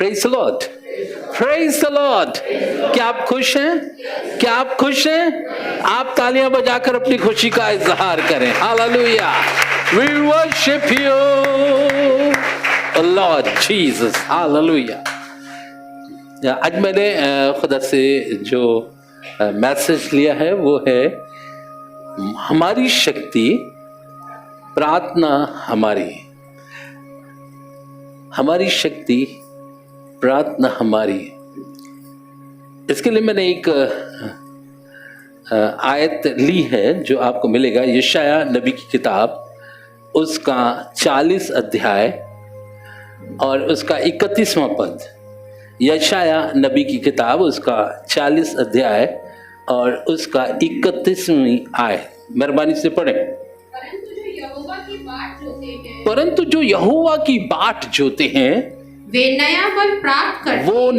Praise the Lord, praise the Lord. क्या आप खुश हैं? क्या आप खुश हैं? आप तालियां बजाकर अपनी खुशी का इजहार करें। Hallelujah, we worship you Lord Jesus. Hallelujah. आज मैंने खुदा से जो मैसेज लिया है वो है हमारी शक्ति प्रार्थना हमारी, हमारी शक्ति प्रार्थना हमारी। इसके लिए मैंने एक आयत ली है जो आपको मिलेगा यशाया नबी की किताब, उसका 40 अध्याय और उसका 31वां पद। यशाया नबी की किताब उसका 40 अध्याय और उसका 31वीं आयत, मेहरबानी से पढ़ें। परंतु जो यहोवा की बाट जोते हैं वे नया बल प्राप्त करते, वो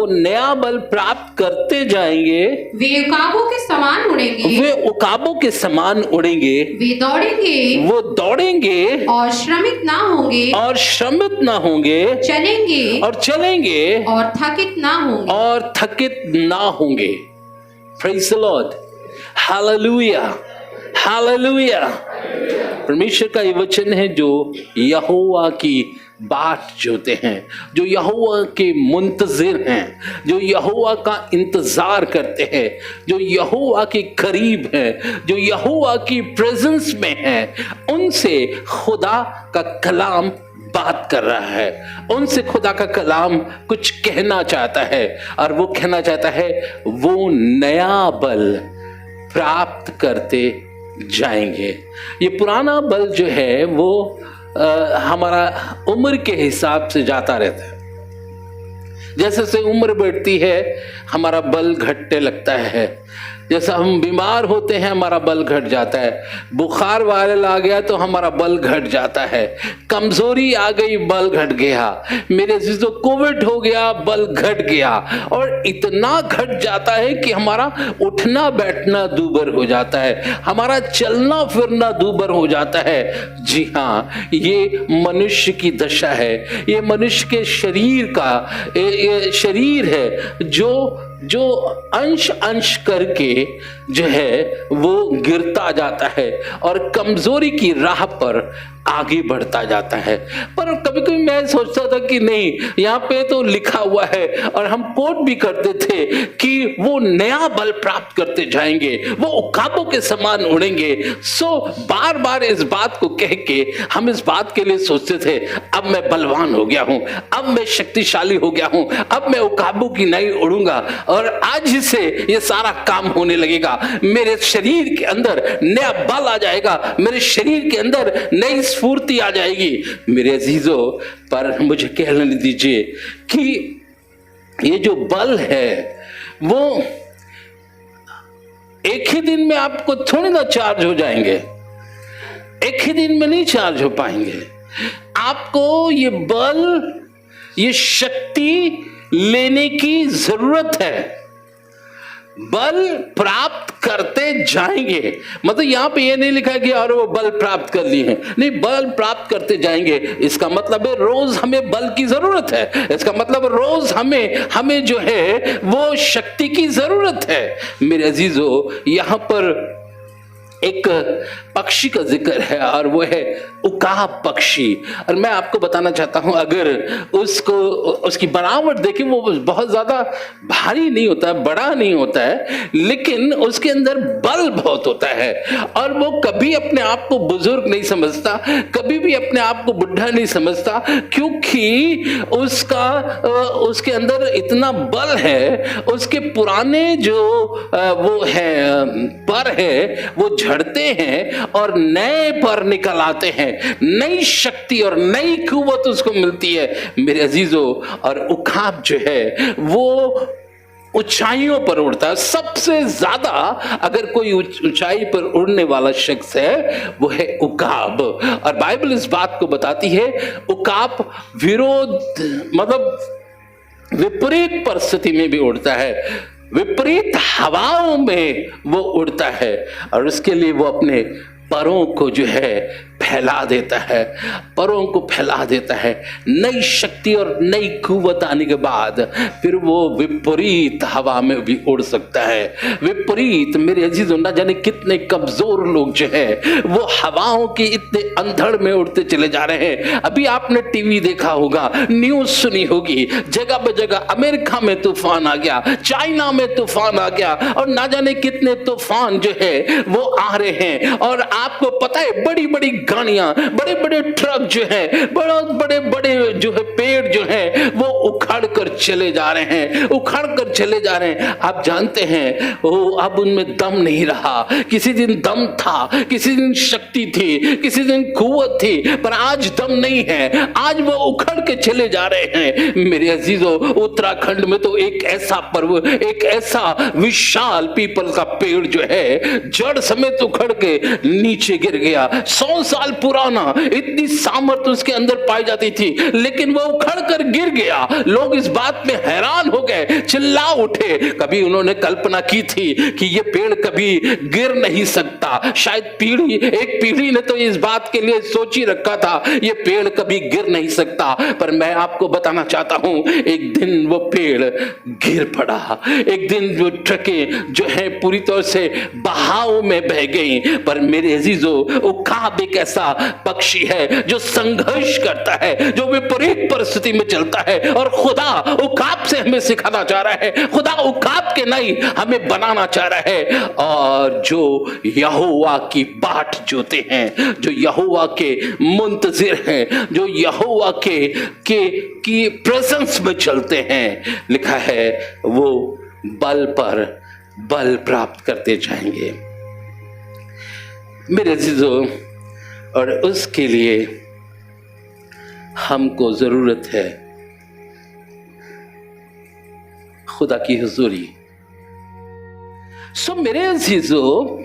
नया बल प्राप्त करते जाएंगे। वे उकाबों के समान उड़ेंगे, वे उकाबों के समान उड़ेंगे। वे दौड़ेंगे, वो दौड़ेंगे और श्रमित ना होंगे, और श्रमित ना होंगे, चलेंगे और चलेंगे और थकित ना होंगे, और थकित ना होंगे। Praise the Lord, hallelujah, hallelujah. परमेश्वर का ये वचन है जो यहोवा की बाट जोते हैं, जो यहोवा के मुंतजिर हैं, जो यहोवा का इंतजार करते हैं, जो यहोवा के करीब हैं, जो यहोवा की प्रेजेंस में हैं, उनसे खुदा का कलाम बात कर रहा है। उनसे खुदा का कलाम कुछ कहना चाहता है, और वो कहना चाहता है वो नया बल प्राप्त करते जाएंगे। ये पुराना बल जो है वो हमारा उम्र के हिसाब से जाता रहता है। जैसे जैसे उम्र बढ़ती है हमारा बल घटने लगता है। जैसा हम बीमार होते हैं हमारा बल घट जाता है। बुखार वायरल आ गया तो हमारा बल घट जाता है। कमजोरी आ गई, बल घट गया। मेरे जिसको कोविड हो गया, बल घट गया। और इतना घट जाता है कि हमारा उठना बैठना दूबर हो जाता है, हमारा चलना फिरना दूबर हो जाता है। जी हाँ, ये मनुष्य की दशा है। ये मनुष्य के शरीर का ये शरीर है जो अंश अंश करके जो है वो गिरता जाता है और कमजोरी की राह पर आगे बढ़ता जाता है। पर कभी कभी मैं सोचता था कि नहीं, यहाँ पे तो लिखा हुआ है और हम कोट भी करते थे कि वो नया बल प्राप्त करते जाएंगे, वो उकाबों के समान उड़ेंगे। सो बार बार इस बात को कह के हम इस बात के लिए सोचते थे अब मैं बलवान हो गया हूं, अब मैं शक्तिशाली हो गया हूं, अब मैं उकाबों की नहीं उड़ूंगा और आज से ये सारा काम होने लगेगा। मेरे शरीर के अंदर नया बल आ जाएगा, मेरे शरीर के अंदर नई स्फूर्ति आ जाएगी। मेरे अजीजों, पर मुझे कहने दीजिए कि ये जो बल है वो एक ही दिन में आपको थोड़ी ना चार्ज हो जाएंगे, एक ही दिन में नहीं चार्ज हो पाएंगे। आपको ये बल, ये शक्ति लेने की जरूरत है। बल प्राप्त करते जाएंगे, मतलब यहां पे ये नहीं लिखा कि और वो बल प्राप्त कर लिए हैं, नहीं, बल प्राप्त करते जाएंगे। इसका मतलब है रोज हमें बल की जरूरत है। इसका मतलब रोज हमें जो है वो शक्ति की जरूरत है। मेरे अजीजों, यहां पर एक पक्षी का जिक्र है और वो है उकाब पक्षी। और मैं आपको बताना चाहता हूं, अगर उसकी बनावट देखें, वो बहुत ज्यादा भारी नहीं होता है, बड़ा नहीं होता है, लेकिन उसके अंदर बल बहुत होता है। और वो कभी अपने आप को बुजुर्ग नहीं समझता, कभी भी अपने आप को बुढ़ा नहीं समझता, क्योंकि उसके अंदर इतना बल है। उसके पुराने जो वो है पर है वो झड़ते हैं और नए पर निकल आते हैं, नई शक्ति और नई कुव्वत उसको मिलती है। मेरे अजीजों, और उकाब जो है वो ऊंचाइयों पर उड़ता है। सबसे ज्यादा अगर कोई ऊंचाई पर उड़ने वाला शख्स है वो है उकाब। और बाइबल इस बात को बताती है, उकाब मतलब विपरीत परिस्थिति में भी उड़ता है, विपरीत हवाओं में वो उड़ता है और उसके लिए वो अपने परों को जो है फैला देता है, परों को फैला देता है। नई शक्ति और नई कुव्वत आने के बाद फिर वो विपरीत हवा में भी उड़ सकता है। विपरीत, मेरे अजीजों, ना जाने कितने कमजोर लोग जो है वो हवाओं के इतने अंधड़ में उड़ते चले जा रहे हैं। अभी आपने टीवी देखा होगा, न्यूज सुनी होगी, जगह पे जगह अमेरिका में तूफान आ गया, चाइना में तूफान आ गया, और ना जाने कितने तूफान जो है वो आ रहे हैं। और आपको पता है, बड़ी बड़ी गाड़ियां, बड़े बड़े ट्रक जो है, बहुत बड़े बड़े जो है पेड़ जो है वो उखड़ कर चले जा रहे हैं, उखड़ कर चले जा रहे हैं। आप जानते हैं वो अब उनमें दम नहीं रहा। किसी दिन दम था, किसी दिन शक्ति थी, किसी दिन कुव्वत थी, पर आज दम नहीं है। आज वो उखड़ के चले जा रहे हैं। मेरे अजीजों, उत्तराखंड में तो एक ऐसा पर्व, एक ऐसा विशाल पीपल का पेड़ जो है जड़ समेत उखड़ के नीचे गिर गया। 100 साल पुराना, इतनी सामर्थ उसके अंदर पाई जाती थी, लेकिन वो उखड़ कर गिर गया। लोग इस बात में हैरान हो गए, चिल्ला उठे। कभी उन्होंने कल्पना की थी कि ये पेड़ कभी गिर नहीं सकता। शायद एक पीढ़ी ने तो इस बात के लिए सोच ही रखा था ये पेड़ कभी गिर नहीं सकता। पर मैं आपको बताना चाहता हूं, एक दिन वो पेड़ गिर पड़ा। एक दिन वो ट्रकें जो है पूरी तरह से बहाव में बह गई। पर मेरे अजीजों, उकाब एक ऐसा पक्षी है जो संघर्ष करता है, जो विपरीत परिस्थिति में चलता है। और खुदा उकाब से हमें सिखाना चाह रहा है, खुदा उकाब के नहीं हमें बनाना चाह रहा है। और जो यहोवा की बाट जोते हैं, जो यहोवा के मुंतजिर हैं, जो यहोवा की प्रेजेंस में चलते हैं, लिखा है वो बल पर बल प्राप्त करते जाएंगे। मेरे अजीजों, और उसके लिए हमको जरूरत है खुदा की हुजूरी। सो मेरे अजीजों,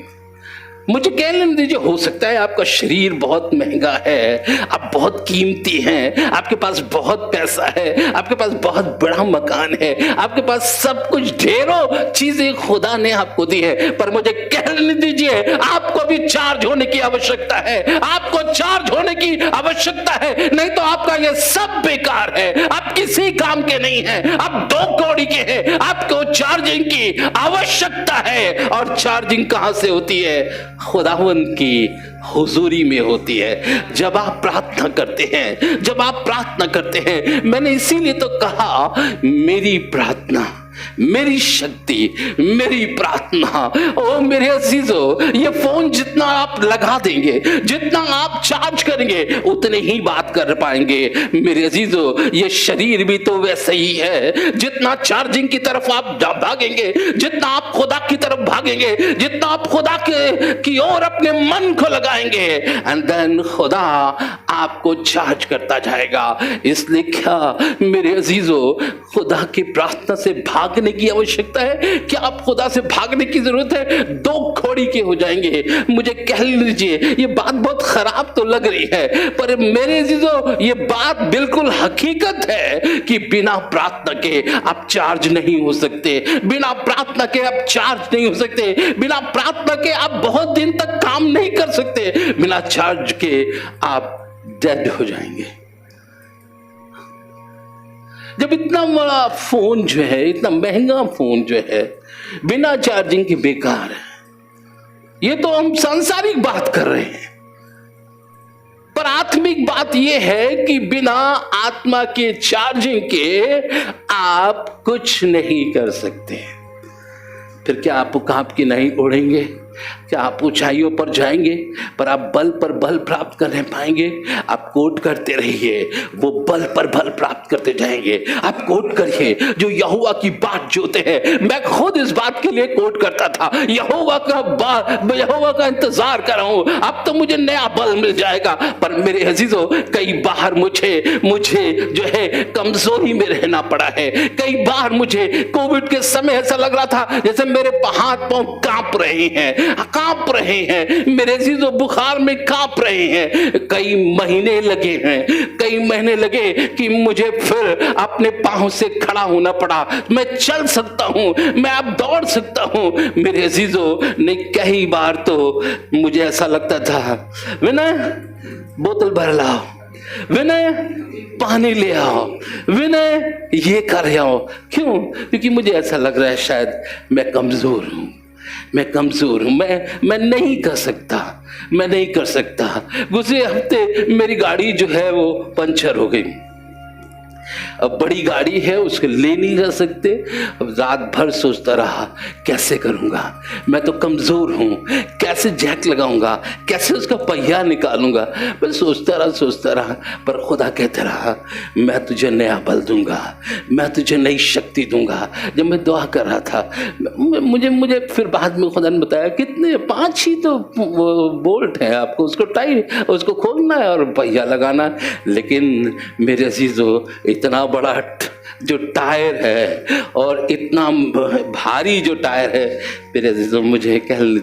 मुझे कह लेने दीजिए, हो सकता है आपका शरीर बहुत महंगा है, आप बहुत कीमती हैं, आपके पास बहुत पैसा है, आपके पास बहुत बड़ा मकान है, आपके पास सब कुछ, ढेरों चीजें खुदा ने आपको दी है। पर मुझे कह लेने दीजिए, आपको भी चार्ज होने की आवश्यकता है, आपको चार्ज होने की आवश्यकता है, नहीं तो आपका ये सब बेकार है, आप किसी काम के नहीं हैं, आप 2 कौड़ी के हैं। आपको चार्जिंग की आवश्यकता है। और चार्जिंग कहां से होती है? खुदावंद की हुजूरी में होती है। जब आप प्रार्थना करते हैं, जब आप प्रार्थना करते हैं, मैंने इसीलिए तो कहा, मेरी प्रार्थना, मेरी शक्ति, मेरी प्रार्थना। ओ मेरे अजीजों, ये फोन जितना आप लगा देंगे, जितना आप चार्ज करेंगे, उतने ही बात कर पाएंगे। मेरे अजीजों, ये शरीर भी तो वैसे ही है। जितना चार्जिंग की तरफ आप भागेंगे, जितना आप खुदा की तरफ भागेंगे, जितना आप खुदा की ओर अपने मन को लगाएंगे, एंड देन खुदा आपको चार्ज करता जाएगा। इसलिए क्या मेरे अजीजों, खुदा की प्रार्थना से भागने की आवश्यकता है? क्या आप खुदा से भागने की जरूरत है? 2 कौड़ी के हो जाएंगे। मुझे कह लीजिए, ये बात बहुत खराब तो लग रही है, पर मेरे अजीजों, ये बात बिल्कुल हकीकत है कि बिना प्रार्थना के आप चार्ज नहीं हो सकते, बिना प्रार्थना के आप चार्ज नहीं हो सकते, बिना प्रार्थना के आप बहुत दिन तक काम नहीं कर सकते, बिना चार्ज के आप डेड हो जाएंगे। जब इतना बड़ा फोन जो है, इतना महंगा फोन जो है, बिना चार्जिंग के बेकार है। ये तो हम सांसारिक बात कर रहे हैं, पर आत्मिक बात यह है कि बिना आत्मा के चार्जिंग के आप कुछ नहीं कर सकते। फिर क्या आप उकाब की नहीं उड़ेंगे? क्या आप ऊंचाइयों पर जाएंगे, पर आप बल पर बल प्राप्त कर पाएंगे? आप कोट करते रहिए, वो बल पर बल प्राप्त करते जाएंगे। आप कोट करिए, जो यहोवा की बाट जोते हैं। मैं खुद इस बात के लिए कोट करता था, यहोवा का इंतजार कर रहा हूं, अब तो मुझे नया बल मिल जाएगा। पर मेरे अजीजों, कई बार मुझे जो है कमजोरी में रहना पड़ा है। कई बार मुझे कोविड के समय ऐसा लग रहा था जैसे मेरे हाथ पांव कांप रहे हैं। कांप रहे हैं, मेरे अजीजों बुखार में कांप रहे हैं, कई महीने लगे कि मुझे फिर अपने पांव से खड़ा होना पड़ा। मैं चल सकता हूं, मैं अब दौड़ सकता हूं। मेरे अजीजों ने कई बार तो मुझे ऐसा लगता था, विनय बोतल भर लाओ, विनय पानी ले आओ, विनय ये कर आओ। क्यों? क्योंकि मुझे ऐसा लग रहा है शायद मैं कमजोर हूं, मैं नहीं कर सकता। गुज़रे हफ्ते मेरी गाड़ी जो है वो पंचर हो गई। अब बड़ी गाड़ी है, उसको ले नहीं जा सकते। अब रात भर सोचता रहा कैसे करूंगा, मैं तो कमजोर हूं, कैसे जैक लगाऊंगा, कैसे उसका पहिया निकालूंगा। मैं सोचता रहा पर खुदा कहता रहा मैं तुझे नया बल दूंगा, मैं तुझे नई शक्ति दूंगा। जब मैं दुआ कर रहा था, मुझे फिर बाद में खुदा ने बताया कितने 5 ही तो बोल्ट है, आपको उसको खोलना है और पहिया लगाना है। लेकिन मेरे अजीजों इतना बड़ा जो टायर है और इतना भारी जो टायर है, मेरे अजीजों मुझे कहने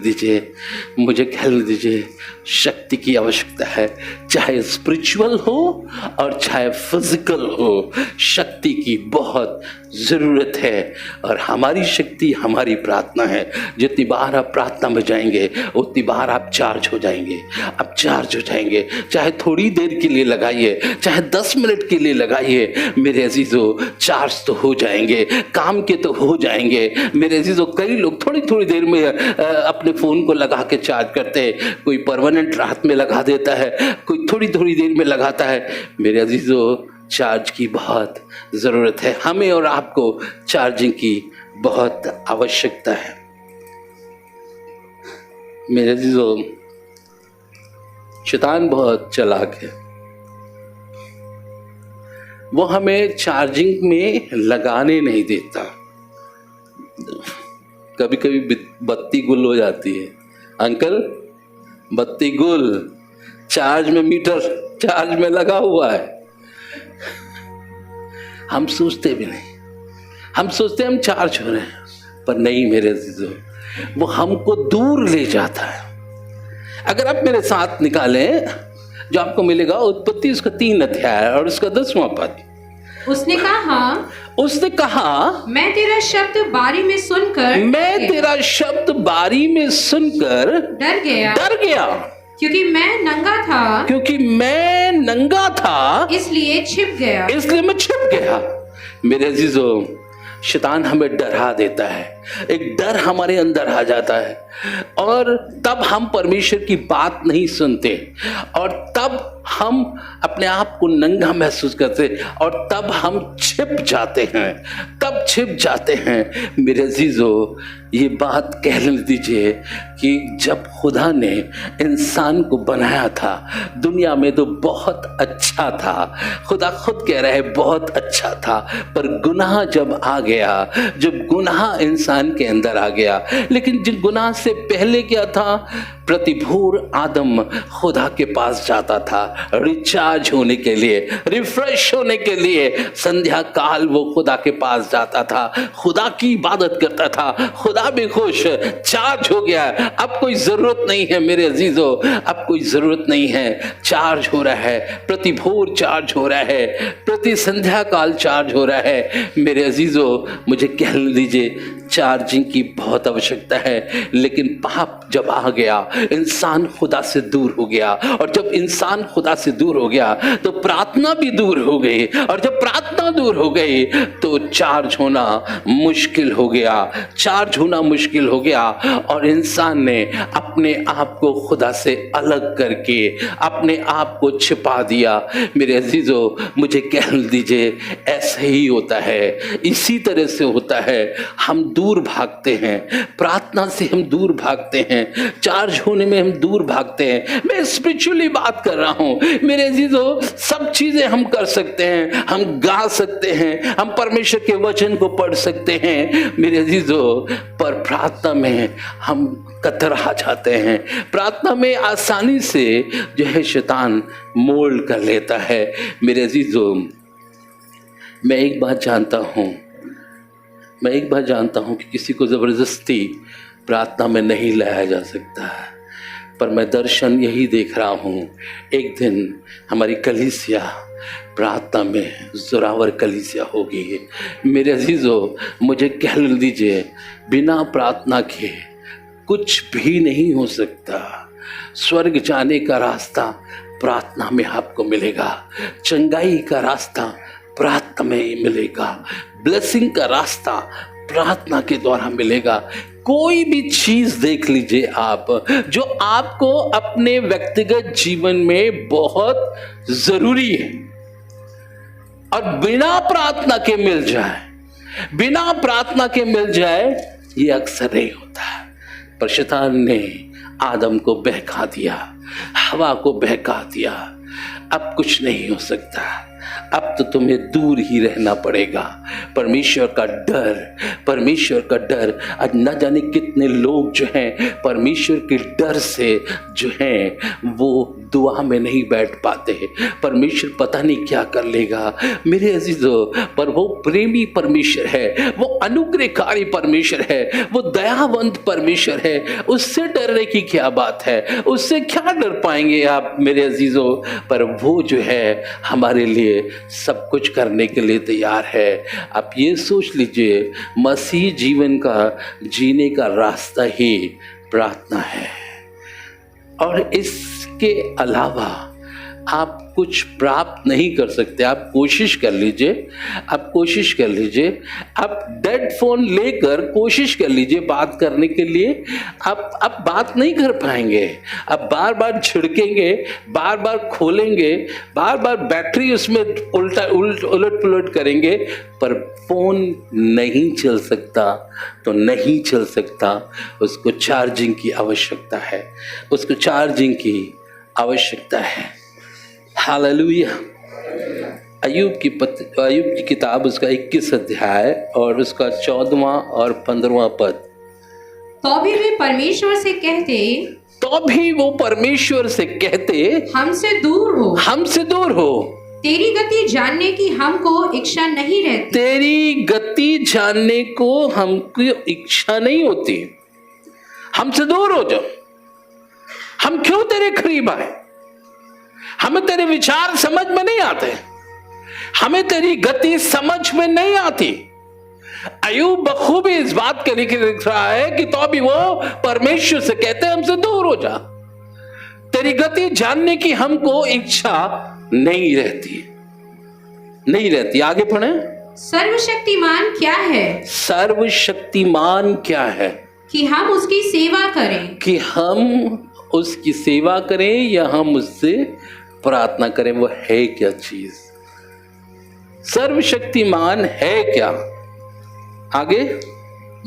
दीजिए शक्ति की आवश्यकता है। चाहे स्पिरिचुअल हो और चाहे फिजिकल हो, शक्ति की बहुत ज़रूरत है। और हमारी शक्ति हमारी प्रार्थना है। जितनी बार आप प्रार्थना में जाएंगे उतनी बार आप चार्ज हो जाएंगे। चाहे थोड़ी देर के लिए लगाइए, चाहे 10 मिनट के लिए लगाइए, मेरे अजीजों चार्ज तो हो जाएंगे, काम के तो हो जाएंगे। मेरे अजीजों कई लोग थोड़ी देर में अपने फ़ोन को लगा के चार्ज करते हैं। कोई परमानेंट रात में लगा देता है, कोई थोड़ी देर में लगाता है। मेरे अजीजों चार्ज की बहुत ज़रूरत है, हमें और आपको चार्जिंग की बहुत आवश्यकता है। मेरे अजीजों शैतान बहुत चालाक है, वो हमें चार्जिंग में लगाने नहीं देता। कभी कभी बत्ती गुल हो जाती है, अंकल बत्ती गुल, चार्ज में मीटर चार्ज में लगा हुआ है। हम सोचते भी नहीं, हम सोचते हम चार्ज हो रहे हैं, पर नहीं मेरे अजीजों, वो हमको दूर ले जाता है। अगर आप मेरे साथ निकालें, जो आपको मिलेगा उत्पत्ति उसका 3 अध्याय और उसका 10वां पद। उसने कहा मैं तेरा शब्द बारी में सुनकर डर गया क्योंकि मैं नंगा था इसलिए मैं छिप गया। मेरे अजीजों शैतान हमें डरा देता है, एक डर हमारे अंदर आ जाता है और तब हम परमेश्वर की बात नहीं सुनते और तब हम अपने आप को नंगा महसूस करते और तब हम छिप जाते हैं। मेरे अजीजों ये बात कह दीजिए कि जब खुदा ने इंसान को बनाया था दुनिया में तो बहुत अच्छा था, खुदा खुद कह रहा है बहुत अच्छा था, पर गुनाह जब आ गया, जब गुनाह इंसान के अंदर आ गया, लेकिन जिन गुनाह से पहले क्या था, प्रतिभूर आदम खुदा के पास जाता था रिचार्ज होने के लिए, रिफ्रेश होने के लिए। संध्या काल वो खुदा के पास जाता था, खुदा की इबादत करता था, खुदा भी खुश, चार्ज हो गया। अब कोई जरूरत नहीं है मेरे अजीजों, अब कोई जरूरत नहीं है, चार्ज हो रहा है, प्रतिभूर चार्ज हो रहा है, प्रति संध्या काल चार्ज हो रहा है। मेरे अजीजों मुझे कहने दीजिए चार्जिंग की बहुत आवश्यकता है। लेकिन पाप जब आ गया, इंसान खुदा से दूर हो गया, और जब इंसान खुदा से दूर हो गया तो प्रार्थना भी दूर हो गई, और जब प्रार्थना दूर हो गई तो चार्ज होना मुश्किल हो गया, और इंसान ने अपने आप को खुदा से अलग करके अपने आप को छिपा दिया। मेरे अजीजों मुझे कहने दीजिए ऐसे ही होता है, इसी तरह से होता है। हम दूर भागते हैं, प्रार्थना से हम दूर भागते हैं, चार्ज होने में हम दूर भागते हैं। मैं स्पिरिचुअली बात कर रहा हूं मेरे अजीजों, सब चीजें हम कर सकते हैं, हम गा सकते हैं, हम परमेश्वर के वचन को पढ़ सकते हैं मेरे अजीजों, पर प्रार्थना में हम कतरा जाते हैं। प्रार्थना में आसानी से जो है शैतान मोल्ड कर लेता है। मेरे अजीजों मैं एक बात जानता हूं कि किसी को ज़बरदस्ती प्रार्थना में नहीं लाया जा सकता है। पर मैं दर्शन यही देख रहा हूँ, एक दिन हमारी कलीसिया प्रार्थना में जोरावर कलीसिया होगी। मेरे अजीजों, मुझे कह दीजिए, बिना प्रार्थना के कुछ भी नहीं हो सकता। स्वर्ग जाने का रास्ता प्रार्थना में आपको मिलेगा, चंगाई का रास्ता प्रार्थना में मिलेगा, ब्लेसिंग का रास्ता प्रार्थना के द्वारा मिलेगा। कोई भी चीज देख लीजिए आप, जो आपको अपने व्यक्तिगत जीवन में बहुत जरूरी है और बिना प्रार्थना के मिल जाए, बिना प्रार्थना के मिल जाए, ये अक्सर नहीं होता है। पर शैतान ने आदम को बहका दिया, हवा को बहका दिया। अब कुछ नहीं हो सकता, अब तो तुम्हें दूर ही रहना पड़ेगा। परमेश्वर का डर, परमेश्वर का डर। आज न जाने कितने लोग जो हैं परमेश्वर के डर से जो हैं वो दुआ में नहीं बैठ पाते। परमेश्वर पता नहीं क्या कर लेगा। मेरे अजीजों, पर वो प्रेमी परमेश्वर है, वो अनुग्रहकारी परमेश्वर है, वो दयावंत परमेश्वर है। उससे डरने की क्या बात है, उससे क्या डर पाएंगे आप मेरे अजीजों। पर वो जो है हमारे लिए सब कुछ करने के लिए तैयार है। आप ये सोच लीजिए, मसीह जीवन का जीने का रास्ता ही प्रार्थना है। और इसके अलावा आप कुछ प्राप्त नहीं कर सकते। आप कोशिश कर लीजिए, आप कोशिश कर लीजिए, आप डेड फोन लेकर कोशिश कर लीजिए बात करने के लिए, आप बात नहीं कर पाएंगे। आप बार बार छिड़केंगे, बार बार खोलेंगे, बार बार बैटरी उसमें उलट पुलट करेंगे, पर फोन नहीं चल सकता तो नहीं चल सकता। उसको चार्जिंग की आवश्यकता है, उसको चार्जिंग की आवश्यकता है। हालेलुया। अय्यूब की किताब, उसका 21 अध्याय और उसका 14वां और 15वां पद। तो भी वे परमेश्वर से कहते, तो भी वो परमेश्वर से कहते, हमसे दूर हो, हमसे दूर हो। तेरी गति जानने की हमको इच्छा नहीं रहती। तेरी गति जानने को हमको इच्छा नहीं होती। हमसे दूर हो जाओ। हम क्यों तेरे करीब आए? हमें तेरे विचार समझ में नहीं आते, हमें तेरी गति समझ में नहीं आती। अय्यूब बखूबी इस बात के लिए लिख रहा है कि तो भी वो परमेश्वर से कहते, हमसे दूर हो जा। तेरी गति जानने की हमको इच्छा नहीं रहती, नहीं रहती। आगे पढ़े। सर्वशक्तिमान क्या है? सर्वशक्तिमान क्या है? कि हम उसकी सेवा करें। कि हम उसकी सेवा करें या हम उससे प्रार्थना करें। वो है क्या चीज? सर्वशक्तिमान है क्या? आगे।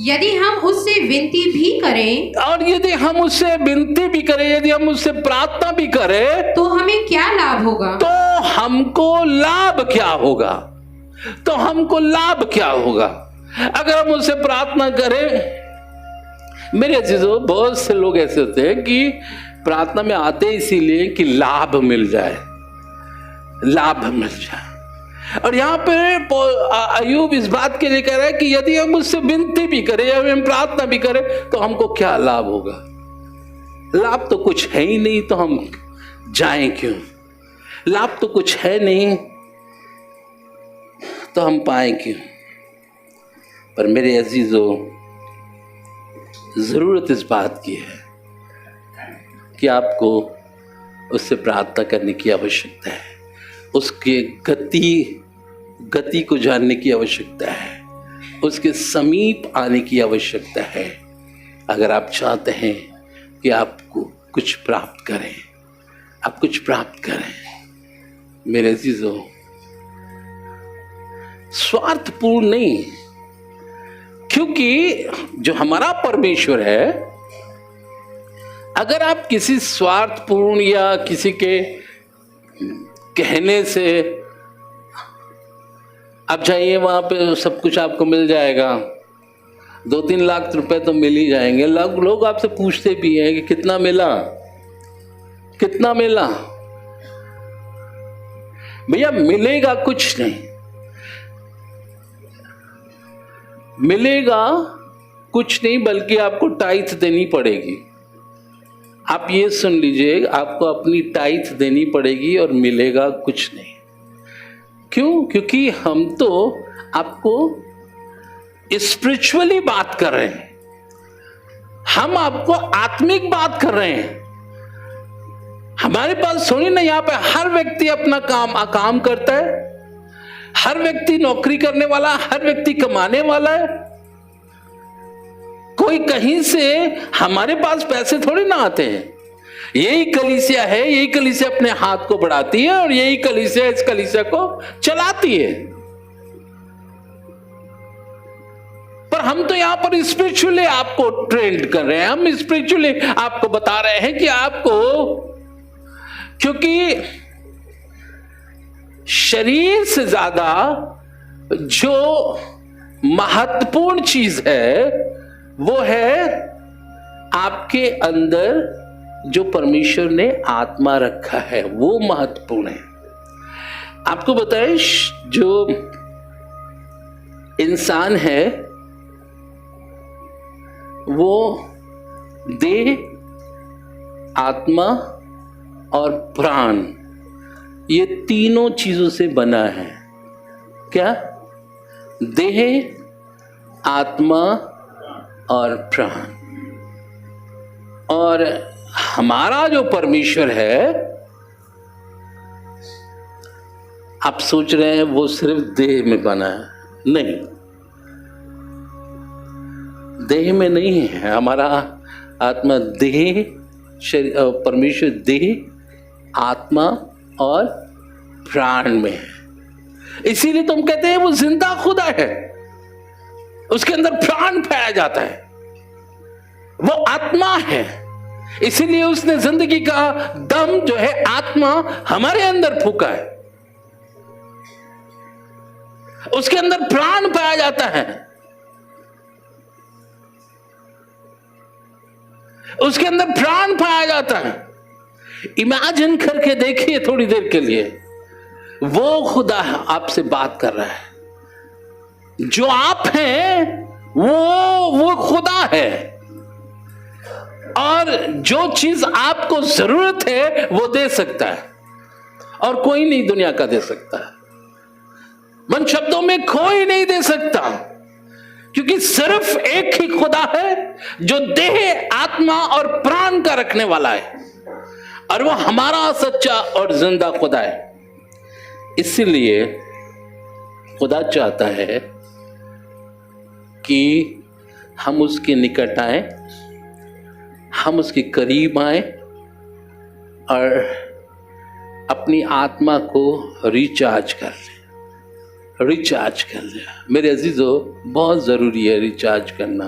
यदि हम उससे विनती भी करें, और यदि हम उससे विनती भी करें, यदि हम उससे प्रार्थना भी करें, तो हमें क्या लाभ होगा? तो हमको लाभ क्या होगा? तो हमको लाभ क्या होगा अगर हम उससे प्रार्थना करें? मेरे अजीजों, बहुत से लोग ऐसे होते हैं कि प्रार्थना में आते इसीलिए कि लाभ मिल जाए, लाभ मिल जाए। और यहाँ पे अय्यूब इस बात के लिए कह रहा है कि यदि हम उससे विनती भी करें या हम प्रार्थना भी करें तो हमको क्या लाभ होगा? लाभ तो कुछ है ही नहीं, तो हम जाएं क्यों? लाभ तो कुछ है नहीं तो हम पाएं क्यों? पर मेरे अजीजों, जरूरत इस बात की है कि आपको उससे प्रार्थना करने की आवश्यकता है, उसके गति को जानने की आवश्यकता है, उसके समीप आने की आवश्यकता है। अगर आप चाहते हैं कि आपको कुछ प्राप्त करें, आप कुछ प्राप्त करें, मेरे अजीजों, स्वार्थपूर्ण नहीं, क्योंकि जो हमारा परमेश्वर है, अगर आप किसी स्वार्थपूर्ण या किसी के कहने से आप जाइए वहां पे सब कुछ आपको मिल जाएगा, 2-3 लाख रुपए तो मिल ही जाएंगे। लोग आपसे पूछते भी हैं कि कितना मिला, कितना मिला। भैया मिलेगा कुछ नहीं, मिलेगा कुछ नहीं बल्कि आपको टाइथ देनी पड़ेगी। आप ये सुन लीजिए, आपको अपनी टाइथ देनी पड़ेगी और मिलेगा कुछ नहीं। क्यों? क्योंकि हम तो आपको स्पिरिचुअली बात कर रहे हैं, हम आपको आत्मिक बात कर रहे हैं। हमारे पास सुनिए ना, यहां पे हर व्यक्ति अपना काम करता है, हर व्यक्ति नौकरी करने वाला, हर व्यक्ति कमाने वाला है। कोई कहीं से हमारे पास पैसे थोड़ी ना आते हैं। यही कलीसिया है, यही कलीसिया अपने हाथ को बढ़ाती है और यही कलीसिया इस कलीसिया को चलाती है। पर हम तो यहां पर स्पिरिचुअली आपको ट्रेंड कर रहे हैं, हम स्पिरिचुअली आपको बता रहे हैं कि आपको, क्योंकि शरीर से ज्यादा जो महत्वपूर्ण चीज है वो है आपके अंदर जो परमेश्वर ने आत्मा रखा है, वो महत्वपूर्ण है। आपको बताएं, जो इंसान है वो देह, आत्मा और प्राण, ये तीनों चीजों से बना है। क्या? देह, आत्मा और प्राण। और हमारा जो परमेश्वर है, आप सोच रहे हैं वो सिर्फ देह में बना है। नहीं, देह में नहीं है। हमारा आत्मा देह, परमेश्वर देह, आत्मा और प्राण में है। इसीलिए तुम कहते हैं वो जिंदा खुदा है, उसके अंदर प्राण पाया जाता है, वो आत्मा है। इसीलिए उसने जिंदगी का दम जो है आत्मा हमारे अंदर फूका है, उसके अंदर प्राण पाया जाता है, उसके अंदर प्राण पाया जाता है। इमेजिन करके देखिए थोड़ी देर के लिए, वो खुदा आपसे बात कर रहा है। जो आप हैं वो खुदा है, और जो चीज आपको जरूरत है वो दे सकता है, और कोई नहीं दुनिया का दे सकता है। मन शब्दों में कोई नहीं दे सकता, क्योंकि सिर्फ एक ही खुदा है जो देह, आत्मा और प्राण का रखने वाला है, और वो हमारा सच्चा और जिंदा खुदा है। इसलिए खुदा चाहता है कि हम उसके निकट आए, हम उसके करीब आए और अपनी आत्मा को रिचार्ज कर लें, रिचार्ज कर लें। मेरे अजीजों, बहुत ज़रूरी है रिचार्ज करना,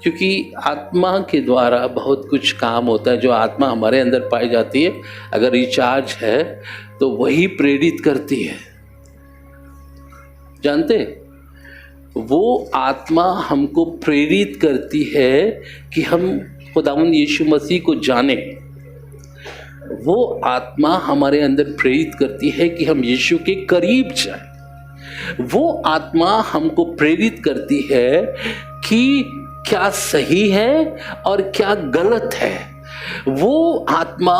क्योंकि आत्मा के द्वारा बहुत कुछ काम होता है। जो आत्मा हमारे अंदर पाई जाती है, अगर रिचार्ज है तो वही प्रेरित करती है। जानते, वो आत्मा हमको प्रेरित करती है कि हम खुदावंद यीशु मसीह को जाने। वो आत्मा हमारे अंदर प्रेरित करती है कि हम यीशु के करीब जाएं। वो आत्मा हमको प्रेरित करती है कि क्या सही है और क्या गलत है। वो आत्मा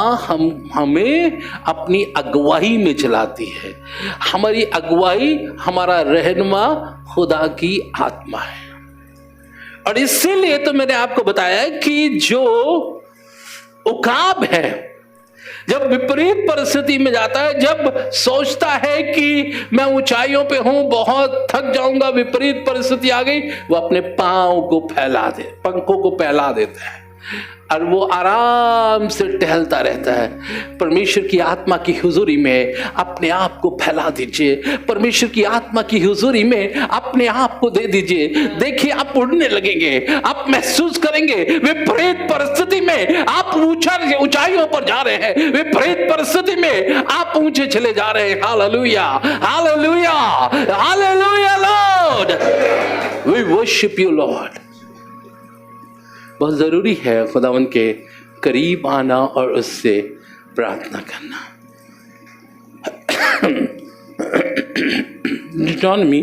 हमें अपनी अगुवाई में चलाती है। हमारी अगुवाई, हमारा रहनुमा खुदा की आत्मा है। और इसीलिए तो मैंने आपको बताया कि जो उकाब है, जब विपरीत परिस्थिति में जाता है, जब सोचता है कि मैं ऊंचाइयों पे हूं, बहुत थक जाऊंगा, विपरीत परिस्थिति आ गई, वो अपने पांव को पंखों को फैला देता है और वो आराम से टहलता रहता है। परमेश्वर की आत्मा की हुजूरी में अपने आप को फैला दीजिए, परमेश्वर की आत्मा की हुजूरी में अपने आप को दे दीजिए। देखिए, आप उड़ने लगेंगे, आप महसूस करेंगे। विपरीत परिस्थिति में आप ऊंचाइयों पर जा रहे हैं, विपरीत परिस्थिति में आप ऊंचे चले जा रहे हैं। Hallelujah, hallelujah, hallelujah Lord, we worship you Lord. बहुत ज़रूरी है खुदावंद के करीब आना और उससे प्रार्थना करना। डिटोनॉमी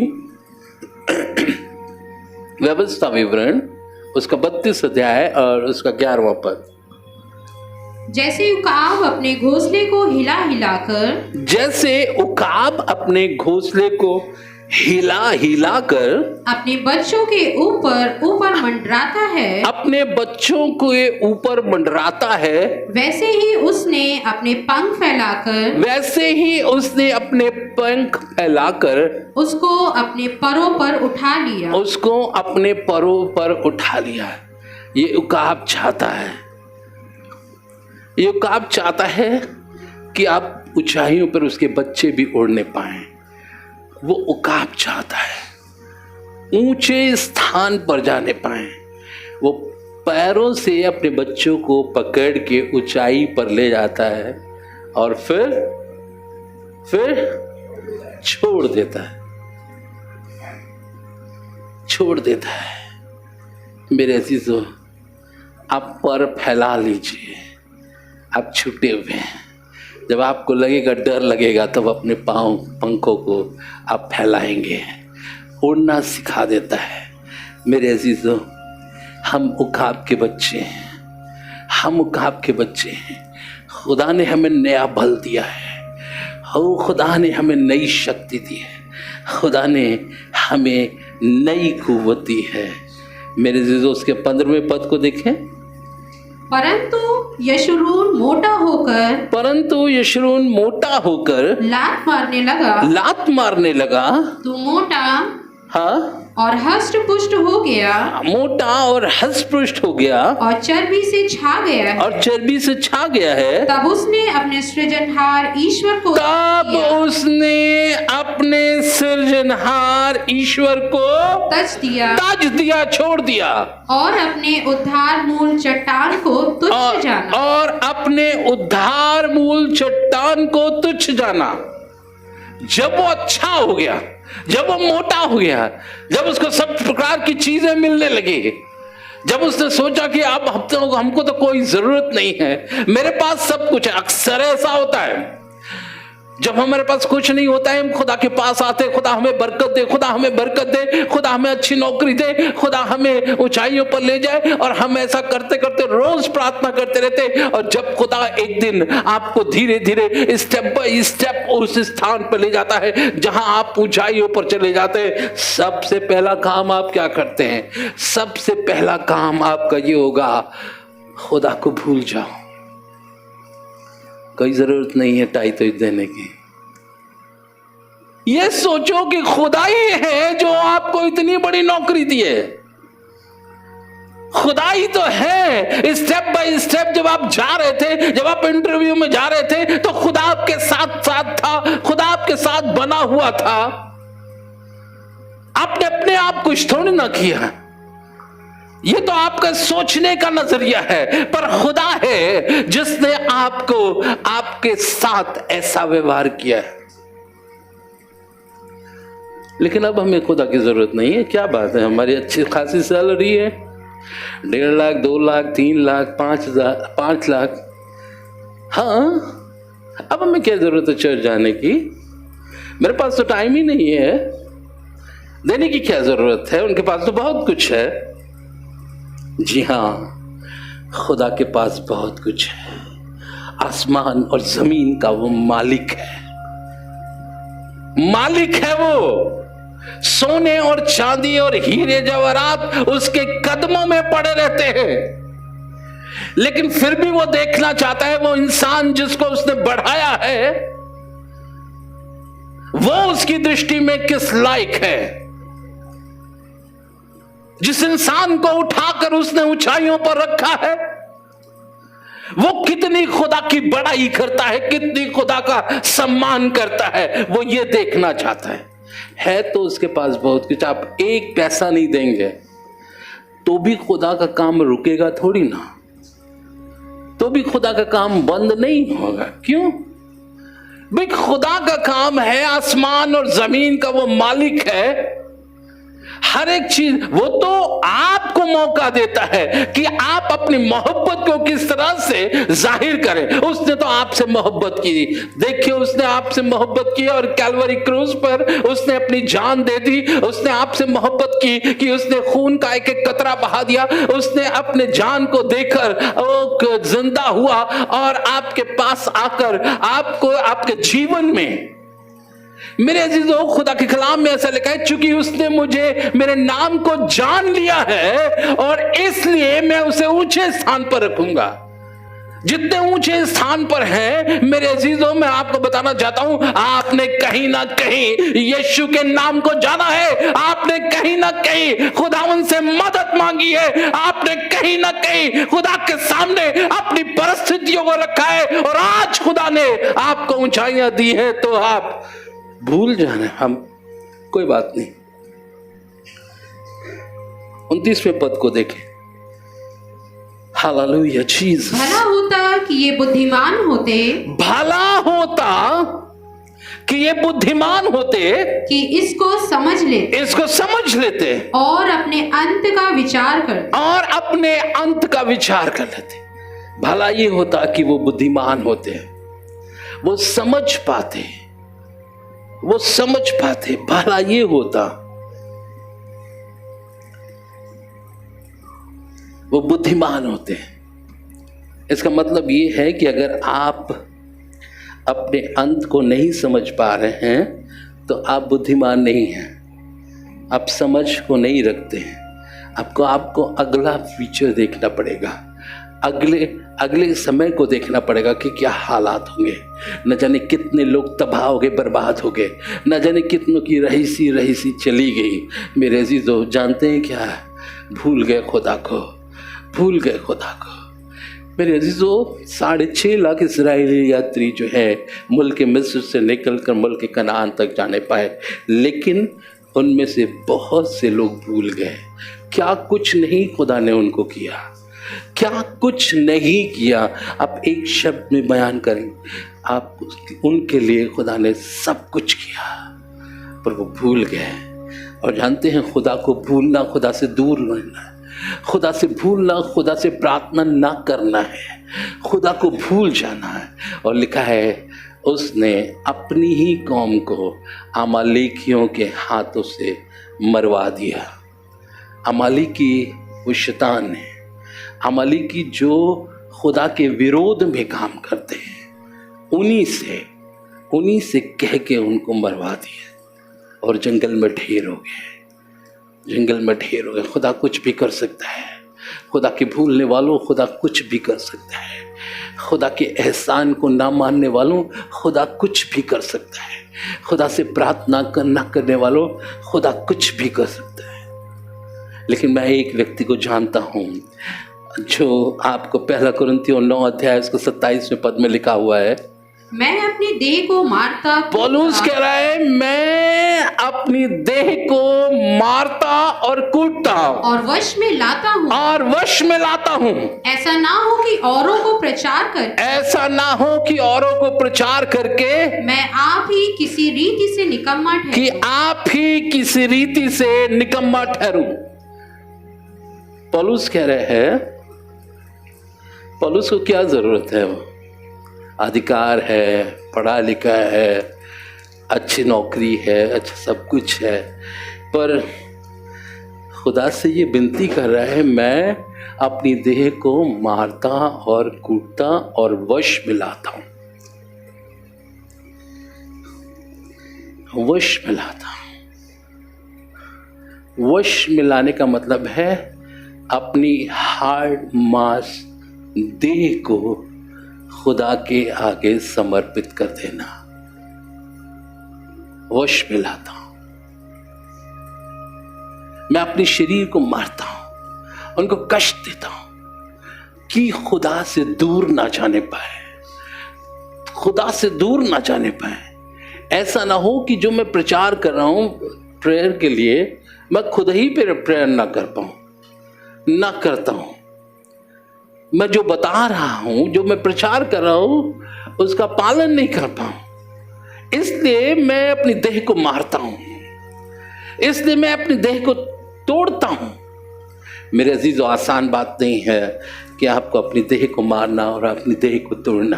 व्यवस्था विवरण उसका 32 अध्याय और उसका 11वां पद। जैसे उकाब अपने घोंसले को हिला हिलाकर जैसे उकाब अपने घोंसले को हिला हिला कर अपने बच्चों के ऊपर ऊपर मंडराता है, अपने बच्चों के ऊपर मंडराता है, वैसे ही उसने अपने पंख फैलाकर वैसे ही उसने अपने पंख फैलाकर उसको अपने परों पर उठा लिया। उसको अपने परों पर उठा लिया। ये उकाब चाहता है, ये उकाब चाहता है कि आप ऊंचाइयों पर उसके बच्चे भी उड़ने पाएं। वो उकाब चाहता है ऊंचे स्थान पर जाने पाएं। वो पैरों से अपने बच्चों को पकड़ के ऊंचाई पर ले जाता है और फिर छोड़ देता है, छोड़ देता है। मेरे अजीजों, आप पर फैला लीजिए, आप छुटे हुए हैं। जब आपको लगेगा, डर लगेगा, तब अपने पाँव पंखों को आप फैलाएंगे, उड़ना सिखा देता है। मेरे अजीजों, हम उकाब के बच्चे हैं, हम उकाब के बच्चे हैं। खुदा ने हमें नया बल दिया है, हो खुदा ने हमें नई शक्ति दी है, खुदा ने हमें नई कुव्वत दी है। मेरे अजीजों, उसके 15वें पद को देखें। परंतु यशूरून मोटा होकर लात मारने लगा। तू मोटा हाँ, और हष्ट पुष्ट हो गया, मोटा और हष्ट पुष्ट हो गया और चर्बी से छा गया है। और चर्बी से छा गया है। तब उसने अपने सृजनहार ईश्वर को तज दिया, छोड़ दिया और अपने उद्धार मूल चट्टान को तुच्छ जाना। और अपने उद्धार मूल चट्टान को तुच्छ जाना। जब वो अच्छा हो गया, जब वो मोटा हो गया, जब उसको सब प्रकार की चीजें मिलने लगी, जब उसने सोचा कि अब हमको तो कोई जरूरत नहीं है, मेरे पास सब कुछ है। अक्सर ऐसा होता है, जब हमारे पास कुछ नहीं होता है, हम खुदा के पास आते, खुदा हमें बरकत दे, खुदा हमें बरकत दे, खुदा हमें अच्छी नौकरी दे, खुदा हमें ऊंचाइयों पर ले जाए। और हम ऐसा करते करते रोज प्रार्थना करते रहते। और जब खुदा एक दिन आपको धीरे धीरे स्टेप बाय स्टेप उस स्थान पर ले जाता है जहां आप ऊंचाइयों पर चले जाते हैं, सबसे पहला काम आप क्या करते हैं? सबसे पहला काम आपका ये होगा, खुदा को भूल जाओ। कोई जरूरत नहीं है टाई तो देने की। ये सोचो कि खुदा ही है जो आपको इतनी बड़ी नौकरी दी है। खुदा ही तो है। स्टेप बाय स्टेप जब आप जा रहे थे, जब आप इंटरव्यू में जा रहे थे, तो खुदा आपके साथ साथ था, खुदा आपके साथ बना हुआ था। आपने अपने आप कुछ थोड़ी ना किया। ये तो आपका सोचने का नजरिया है, पर खुदा है जिसने आपको आपके साथ ऐसा व्यवहार किया है। लेकिन अब हमें खुदा की जरूरत नहीं है। क्या बात है, हमारी अच्छी खासी सैलरी है, 1.5 लाख, 2 लाख, 3 लाख, 5 लाख। हाँ, अब हमें क्या जरूरत है चर्च जाने की? मेरे पास तो टाइम ही नहीं है, देने की क्या जरूरत है? उनके पास तो बहुत कुछ है। जी हाँ, खुदा के पास बहुत कुछ है। आसमान और जमीन का वो मालिक है, मालिक है। वो सोने और चांदी और हीरे जवाहरात उसके कदमों में पड़े रहते हैं, लेकिन फिर भी वो देखना चाहता है वो इंसान जिसको उसने बढ़ाया है, वो उसकी दृष्टि में किस लायक है। जिस इंसान को उठाकर उसने ऊंचाइयों पर रखा है, वो कितनी खुदा की बड़ाई करता है, कितनी खुदा का सम्मान करता है, वो ये देखना चाहता है तो उसके पास बहुत कुछ। आप एक पैसा नहीं देंगे तो भी खुदा का काम रुकेगा थोड़ी ना, तो भी खुदा का काम बंद नहीं होगा। क्यों भाई? खुदा का काम है, आसमान और जमीन का वो मालिक है। हर एक चीज वो तो आपको मौका देता है कि आप अपनी मोहब्बत को किस तरह से जाहिर करें। उसने तो आपसे मोहब्बत की, देखिए उसने आपसे मोहब्बत की और कैलवरी क्रूज पर उसने अपनी जान दे दी। उसने आपसे मोहब्बत की कि उसने खून का एक एक कतरा बहा दिया। उसने अपने जान को देकर वो जिंदा हुआ और आपके पास आकर आपको आपके जीवन में, मेरे अजीजों, खुदा के कलाम में ऐसा लिखा है, चूंकि उसने मुझे मेरे नाम को जान लिया है और इसलिए मैं उसे ऊंचे स्थान पर रखूंगा। जितने ऊंचे स्थान पर है मेरे अजीजों, मैं आपको बताना चाहता हूं, आपने कहीं ना कहीं यीशु के नाम को जाना है, आपने कहीं ना कहीं खुदावन से मदद मांगी है, आपने कहीं ना कहीं खुदा के सामने अपनी परिस्थितियों को रखा है और आज खुदा ने आपको ऊंचाइयां दी है। तो आप भूल जाना, हम कोई बात नहीं। 29वें पद को देखें। Hallelujah Jesus. भला होता कि ये बुद्धिमान होते, भला होता कि ये बुद्धिमान होते, कि इसको समझ लेते, इसको समझ लेते और अपने अंत का विचार करते। और अपने अंत का विचार कर लेते। भला ये होता कि वो बुद्धिमान होते, वो समझ पाते, वो समझ पाते। भला ये होता वो बुद्धिमान होते हैं। इसका मतलब ये है कि अगर आप अपने अंत को नहीं समझ पा रहे हैं तो आप बुद्धिमान नहीं हैं, आप समझ को नहीं रखते हैं। आपको अगला फ्यूचर देखना पड़ेगा, अगले समय को देखना पड़ेगा कि क्या हालात होंगे। न जाने कितने लोग तबाह हो गए, बर्बाद हो गए, न जाने कितनों की रहीसी चली गई। मेरे अजीजों, जानते हैं क्या? भूल गए खुदा को, भूल गए खुदा को। मेरे अजीजों, 6.5 लाख इस्राएली यात्री जो है मुल्क मिस्र से निकलकर मुल्क कनान तक जाने पाए, लेकिन उनमें से बहुत से लोग भूल गए। क्या कुछ नहीं खुदा ने उनको किया, क्या कुछ नहीं किया। आप एक शब्द में बयान करें, आप उनके लिए खुदा ने सब कुछ किया, पर वो भूल गए। और जानते हैं, खुदा को भूलना खुदा से दूर रहना है, खुदा से भूलना खुदा से प्रार्थना ना करना है, खुदा को भूल जाना है। और लिखा है उसने अपनी ही कौम को अमालेकियों के हाथों से मरवा दिया। अमालेकी वो शैतान है, अमालेकी जो खुदा के विरोध में काम करते हैं, उन्हीं से कह के उनको मरवा दिया और जंगल में ढेर हो गए, जंगल में ढेर हो गए। खुदा कुछ भी कर सकता है, खुदा के भूलने वालों खुदा कुछ भी कर सकता है, खुदा के एहसान को ना मानने वालों खुदा कुछ भी कर सकता है, खुदा से प्रार्थना ना करने वालों खुदा कुछ भी कर सकता है। लेकिन मैं एक व्यक्ति को जानता हूँ जो आपको 1 कुरिन्थियों 9 अध्याय उसको 27वें पद में लिखा हुआ है, मैं अपनी देह को मारता, पौलुस कह रहा है, मैं अपनी देह को मारता और कूटता और वश में लाता हूँ, ऐसा ना हो कि औरों को प्रचार करके मैं आप ही किसी रीति से निकम्मा ठहरूं। पौलुस कह रहे हैं, पौलुस को क्या जरूरत है? वो अधिकार है, पढ़ा लिखा है, अच्छी नौकरी है, अच्छा सब कुछ है, पर खुदा से ये विनती कर रहा है, मैं अपनी देह को मारता और कूटता और वश में लाता हूँ, वश में लाता हूँ। वश में लाने का मतलब है अपनी हार्ड मांस देह को खुदा के आगे समर्पित कर देना। वश में लाता हूं, मैं अपने शरीर को मारता हूं, उनको कष्ट देता हूं कि खुदा से दूर ना जाने पाए, खुदा से दूर ना जाने पाए। ऐसा ना हो कि जो मैं प्रचार कर रहा हूं प्रेयर के लिए, मैं खुद ही प्रेयर ना कर पाऊं, ना करता हूं। मैं जो बता रहा हूं, जो मैं प्रचार कर रहा हूं, उसका पालन नहीं कर पाऊं। इसलिए मैं अपनी देह को मारता हूं, इसलिए मैं अपनी देह को तोड़ता हूं। मेरे अजीजों, आसान बात नहीं है कि आपको अपनी देह को मारना और अपनी देह को तोड़ना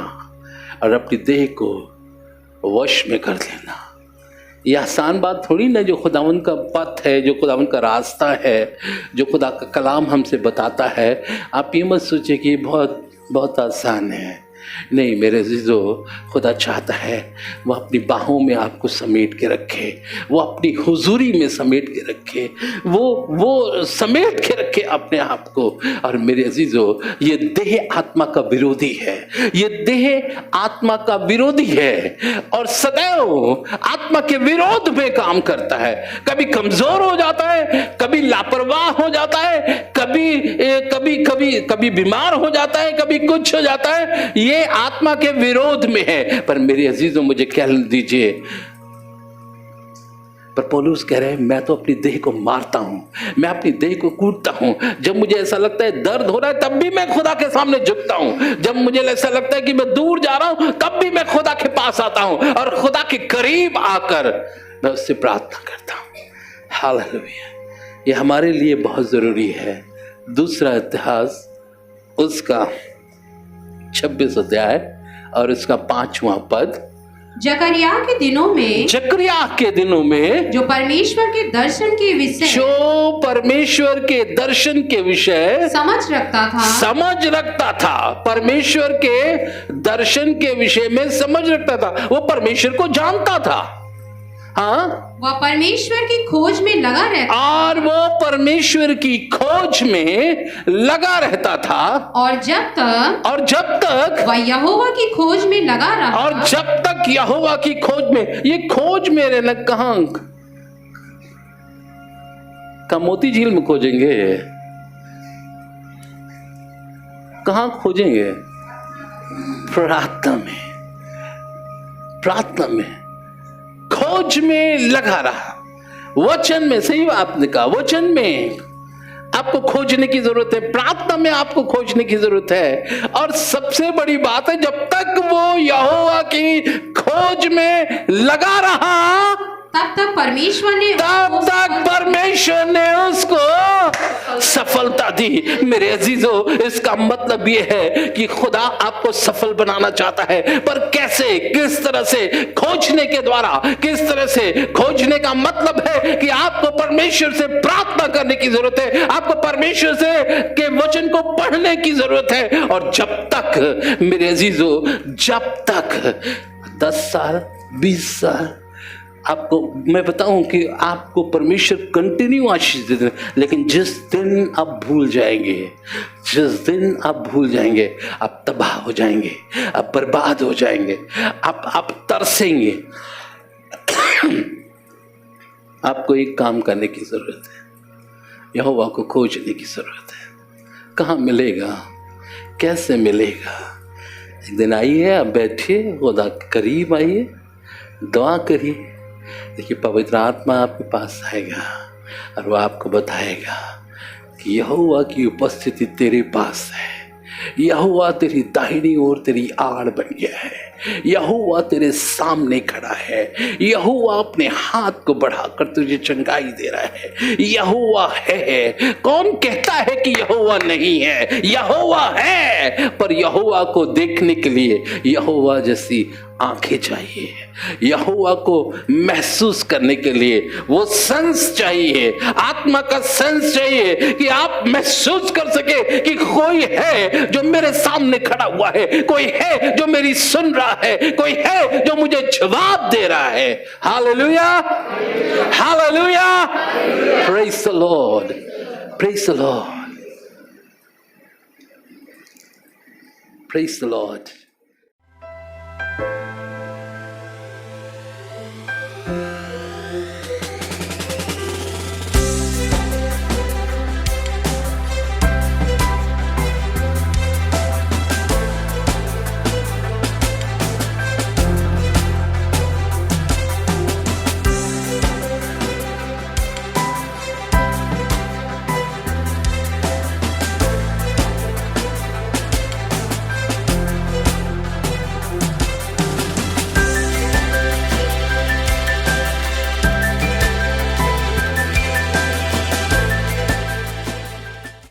और अपनी देह को वश में कर लेना। ये आसान बात थोड़ी ना। जो खुदावन का पथ है, जो खुदावन का रास्ता है, जो खुदा का कलाम हमसे बताता है, आप ये मत सोचिए कि ये बहुत बहुत आसान है। नहीं मेरे अजीजों, खुदा चाहता है वो अपनी बाहों में आपको समेट के रखे, वो अपनी हुजूरी में समेट के रखे, वो समेट के रखे अपने आप को। और मेरे अजीजों, ये देह आत्मा का विरोधी है, ये देह आत्मा का विरोधी है और सदैव आत्मा के विरोध में काम करता है। कभी कमजोर हो जाता है, कभी लापरवाह हो जाता है, कभी बीमार हो जाता है, कभी कुछ हो जाता है। ये आत्मा के विरोध में है। पर मेरे अजीजों, मुझे कहने दीजिए, पर पौलुस कह रहे हैं मैं तो अपनी देह को मारता हूं, मैं अपनी देह को कूटता हूं। जब मुझे ऐसा लगता है दर्द हो रहा है, तब भी मैं खुदा के सामने झुकता हूं। जब मुझे ऐसा लगता है कि मैं दूर जा रहा हूं, तब भी मैं खुदा के पास आता हूं और खुदा के करीब आकर मैं उससे प्रार्थना करता हूं। हालेलुया। ये हमारे लिए बहुत जरूरी है। दूसरा इतिहास उसका 26 अध्याय और इसका 5वां पद। जकरिया के दिनों में, जकरिया के दिनों में जो परमेश्वर के दर्शन के विषय, जो परमेश्वर के दर्शन के विषय समझ रखता था, परमेश्वर के दर्शन के विषय में समझ रखता था। वो परमेश्वर को जानता था। हाँ, वह परमेश्वर की खोज में लगा रहता, और वो परमेश्वर की खोज में लगा रहता था। और जब तक वह यहोवा की खोज में लगा रहा, और जब तक यहोवा की खोज में, ये खोज मेरे न कहां का मोती झील में खोजेंगे, कहां खोजेंगे? प्रार्थना में खोज में लगा रहा। वचन में, सही आपने कहा, वचन में आपको खोजने की जरूरत है, प्रार्थना में आपको खोजने की जरूरत है। और सबसे बड़ी बात है, जब तक वो यहोवा की खोज में लगा रहा, तब तक परमेश्वर ने उसको सफलता दी। मेरे अजीजों, इसका मतलब यह है कि खुदा आपको सफल बनाना चाहता है। पर कैसे, किस तरह से? खोजने के द्वारा। किस तरह से? खोजने का मतलब है कि आपको परमेश्वर से प्रार्थना करने की जरूरत है, आपको परमेश्वर से के वचन को पढ़ने की जरूरत है। और जब तक मेरे अजीजों, जब तक 10 साल 20 साल आपको मैं बताऊं कि आपको परमेश्वर कंटिन्यू आशीष देते हैं, लेकिन जिस दिन आप भूल जाएंगे, आप तबाह हो जाएंगे, आप बर्बाद हो जाएंगे, आप तरसेंगे। आपको एक काम करने की जरूरत है, यहोवा को खोजने की जरूरत है। कहाँ मिलेगा? कैसे मिलेगा? एक दिन आइए, आप बैठिए, खुदा के करीब आइए, दुआ करिए। देखिए, पवित्र आत्मा आपके पास आएगा और वो आपको बताएगा कि यहोवा की उपस्थिति तेरे पास है। यहोवा तेरी दाहिनी ओर तेरी आड़ बन गया है। यहोवा तेरे सामने खड़ा है। यहोवा अपने हाथ को बढ़ाकर तुझे चंगाई दे रहा है। यहोवा है। कौन कहता है कि यहोवा नहीं है? यहोवा है। पर यहोवा को देखने के लिए यहोवा जैसी आंखें चाहिए, यहोवा को महसूस करने के लिए वो सेंस चाहिए, आत्मा का सेंस चाहिए कि आप महसूस कर सके कि कोई है जो मेरे सामने खड़ा हुआ है, कोई है जो मेरी सुन रहा है, कोई है जो मुझे जवाब दे रहा है। Hallelujah, hallelujah, praise the Lord, praise the Lord, praise the Lord.